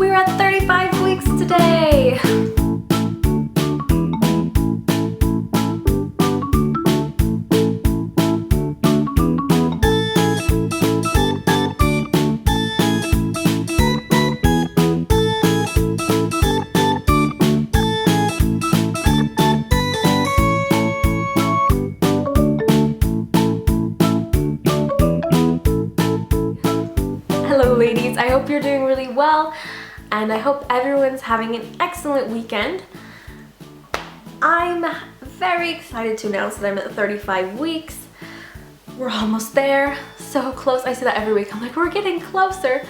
We're at 35 weeks today! Hello ladies, I hope you're doing really well and I hope everyone's having an excellent weekend. I'm very excited to announce that I'm at 35 weeks. We're almost there, so close. I say that every week. I'm like, we're getting closer.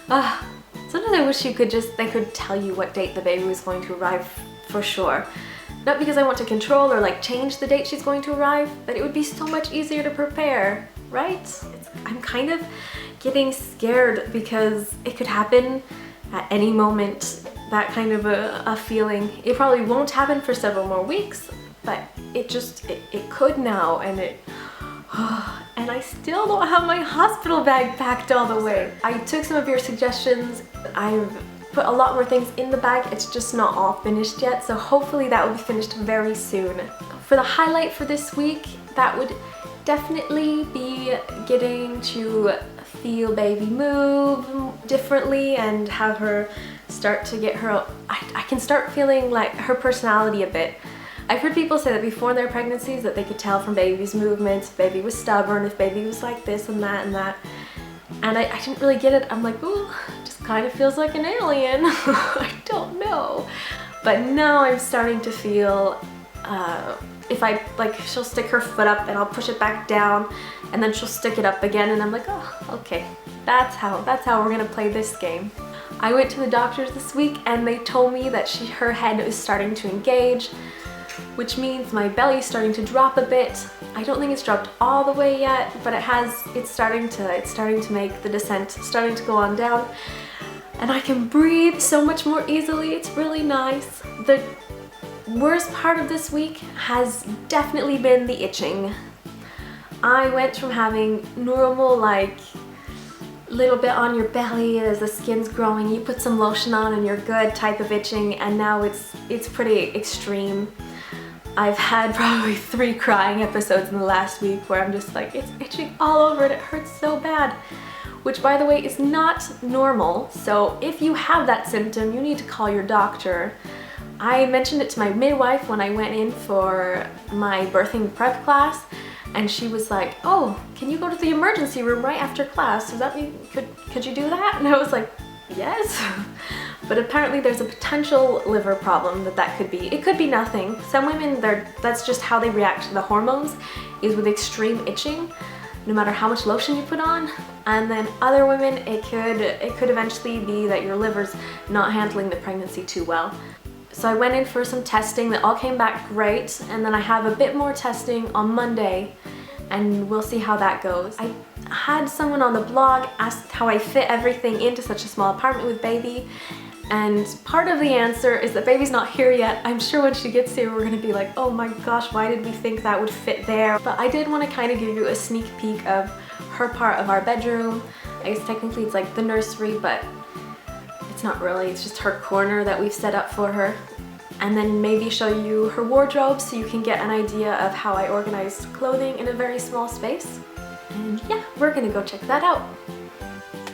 Sometimes I wish they could tell you what date the baby was going to arrive for sure. Not because I want to control or like change the date she's going to arrive, but it would be so much easier to prepare, right? I'm kind of getting scared because it could happen at any moment, that kind of a feeling. It probably won't happen for several more weeks, but it could now, and and I still don't have my hospital bag packed all the way. I took some of your suggestions. I've put a lot more things in the bag. It's just not all finished yet, so hopefully that will be finished very soon. For the highlight for this week, that would definitely be getting to feel baby move differently and have her start to get her, I can start feeling like her personality a bit. I've heard people say that before their pregnancies that they could tell from baby's movements, if baby was stubborn, if baby was like this and that and that. And I didn't really get it. I'm like, ooh, just kind of feels like an alien. I don't know. But now I'm starting to feel, if I, like, she'll stick her foot up and I'll push it back down and then she'll stick it up again and I'm like, oh, okay, that's how we're gonna play this game. I went to the doctors this week and they told me that her head is starting to engage, which means my belly's starting to drop a bit. I don't think it's dropped all the way yet, but it's starting to make the descent, starting to go on down. And I can breathe so much more easily. It's really nice. The worst part of this week has definitely been the itching. I went from having normal, like, little bit on your belly as the skin's growing, you put some lotion on and you're good type of itching, and now it's pretty extreme. I've had probably 3 crying episodes in the last week where I'm just like, it's itching all over and it hurts so bad. Which, by the way, is not normal, so if you have that symptom, you need to call your doctor. I mentioned it to my midwife when I went in for my birthing prep class, and she was like, oh, can you go to the emergency room right after class? Does that mean, could you do that? And I was like, yes. But apparently there's a potential liver problem that could be. It could be nothing. Some women, that's just how they react to the hormones, is with extreme itching, no matter how much lotion you put on. And then other women, it could eventually be that your liver's not handling the pregnancy too well. So I went in for some testing that all came back great, and then I have a bit more testing on Monday and we'll see how that goes. I had someone on the blog ask how I fit everything into such a small apartment with baby, and part of the answer is that baby's not here yet. I'm sure when she gets here we're gonna be like, oh my gosh, why did we think that would fit there? But I did want to kind of give you a sneak peek of her part of our bedroom. I guess technically it's like the nursery, but it's not really, it's just her corner that we've set up for her. And then maybe show you her wardrobe so you can get an idea of how I organized clothing in a very small space. And yeah, we're gonna go check that out.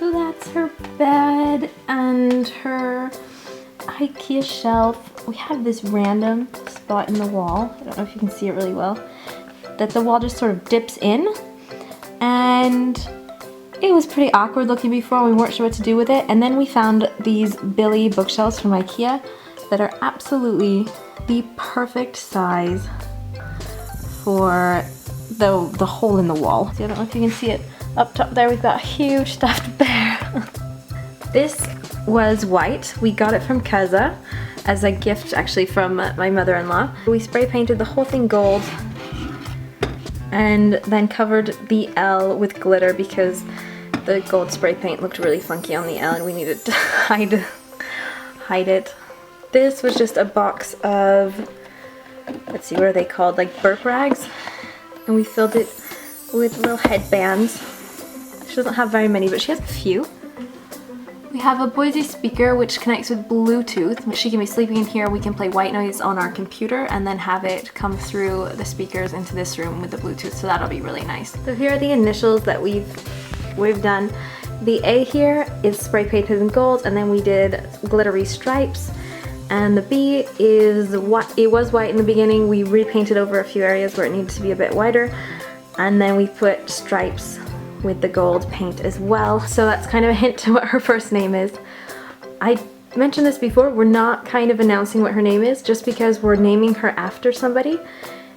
So that's her bed and her IKEA shelf. We have this random spot in the wall, I don't know if you can see it really well, that the wall just sort of dips in. And it was pretty awkward looking before, we weren't sure what to do with it. And then we found these Billy bookshelves from IKEA that are absolutely the perfect size for the hole in the wall. So I don't know if you can see it up top there. We've got a huge stuffed bear. This was white. We got it from Kaza as a gift actually from my mother-in-law. We spray painted the whole thing gold and then covered the L with glitter because the gold spray paint looked really funky on the L and we needed to hide it. This was just a box of, let's see, what are they called? Like burp rags. And we filled it with little headbands. She doesn't have very many, but she has a few. We have a Boise speaker which connects with Bluetooth. She can be sleeping in here, we can play white noise on our computer and then have it come through the speakers into this room with the Bluetooth, so that'll be really nice. So here are the initials that we've done. The A here is spray painted in gold, and then we did glittery stripes. And the B is what it was white in the beginning. We repainted over a few areas where it needed to be a bit whiter, and then we put stripes with the gold paint as well. So that's kind of a hint to what her first name is. I mentioned this before, we're not kind of announcing what her name is just because we're naming her after somebody,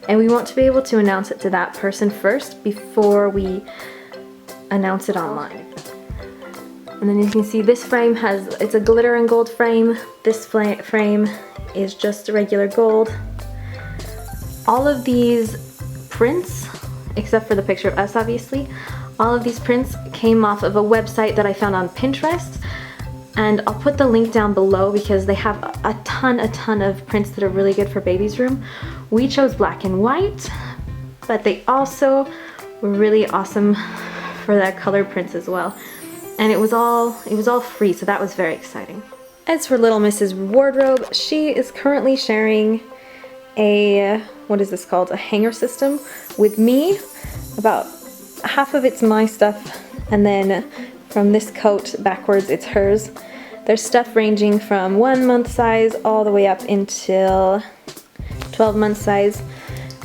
and we want to be able to announce it to that person first before we announce it online. And then you can see this frame it's a glitter and gold frame. This frame is just regular gold. All of these prints, except for the picture of us obviously, all of these prints came off of a website that I found on Pinterest, and I'll put the link down below because they have a ton of prints that are really good for baby's room. We chose black and white, but they also were really awesome for their color prints as well. And it was all free, so that was very exciting. As for little Mrs. Wardrobe, she is currently sharing a, what is this called? A hanger system with me. About half of it's my stuff, and then from this coat backwards it's hers. There's stuff ranging from 1 month size all the way up until 12 month size.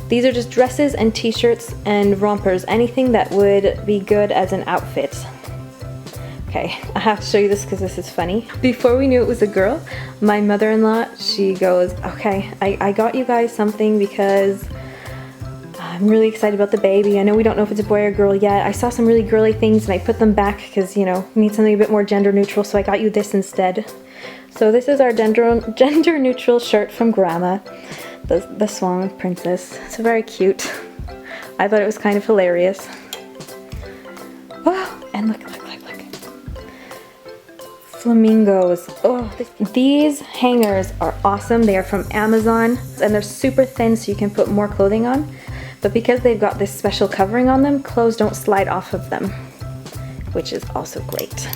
These are just dresses and t-shirts and rompers, anything that would be good as an outfit. Okay, I have to show you this because this is funny. Before we knew it was a girl, my mother-in-law, she goes, okay, I got you guys something because I'm really excited about the baby. I know we don't know if it's a boy or girl yet. I saw some really girly things and I put them back because, you know, we need something a bit more gender neutral, so I got you this instead. So this is our gender neutral shirt from Grandma, the Swan Princess. It's very cute. I thought it was kind of hilarious. Oh, and look. Flamingos. Oh, these hangers are awesome. They are from Amazon and they're super thin so you can put more clothing on. But because they've got this special covering on them, clothes don't slide off of them, which is also great.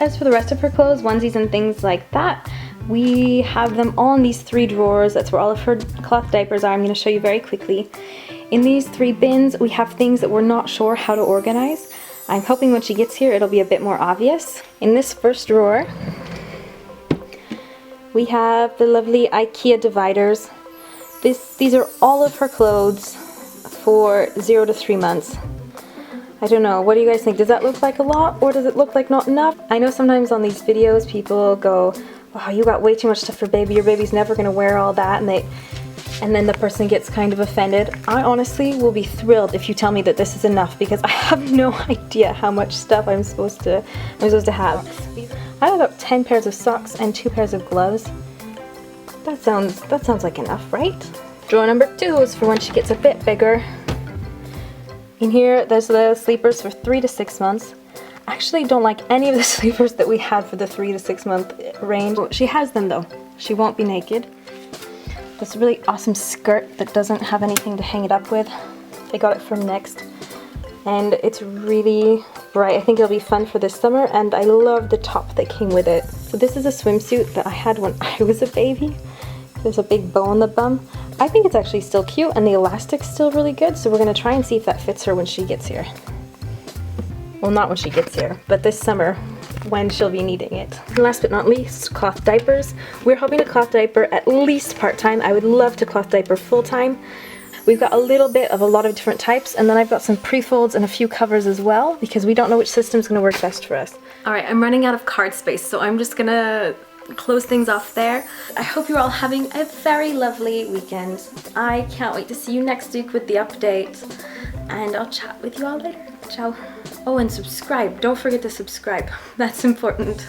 As for the rest of her clothes, onesies and things like that, we have them all in these 3 drawers. That's where all of her cloth diapers are. I'm going to show you very quickly. In these 3 bins, we have things that we're not sure how to organize. I'm hoping when she gets here it'll be a bit more obvious. In this first drawer, we have the lovely IKEA dividers. These are all of her clothes for 0 to 3 months. I don't know, what do you guys think? Does that look like a lot, or does it look like not enough? I know sometimes on these videos people go, wow, you got way too much stuff for baby, your baby's never gonna wear all that, and then the person gets kind of offended. I honestly will be thrilled if you tell me that this is enough, because I have no idea how much stuff I'm supposed to have. I have about 10 pairs of socks and 2 pairs of gloves. That sounds like enough, right? Drawer number 2 is for when she gets a bit bigger. In here, there's the sleepers for 3 to 6 months. I actually don't like any of the sleepers that we had for the 3 to 6 month range. She has them though. She won't be naked. This really awesome skirt that doesn't have anything to hang it up with. I got it from Next. And it's really bright. I think it'll be fun for this summer, and I love the top that came with it. So this is a swimsuit that I had when I was a baby. There's a big bow on the bum. I think it's actually still cute, and the elastic's still really good, so we're gonna try and see if that fits her when she gets here. Well, not when she gets here, but this summer when she'll be needing it. And last but not least, cloth diapers. We're hoping to cloth diaper at least part-time. I would love to cloth diaper full-time. We've got a little bit of a lot of different types, and then I've got some pre-folds and a few covers as well, because we don't know which system's gonna work best for us. All right, I'm running out of card space, so I'm just gonna close things off there. I hope you're all having a very lovely weekend. I can't wait to see you next week with the update, and I'll chat with you all later. Ciao. Oh, and subscribe. Don't forget to subscribe. That's important.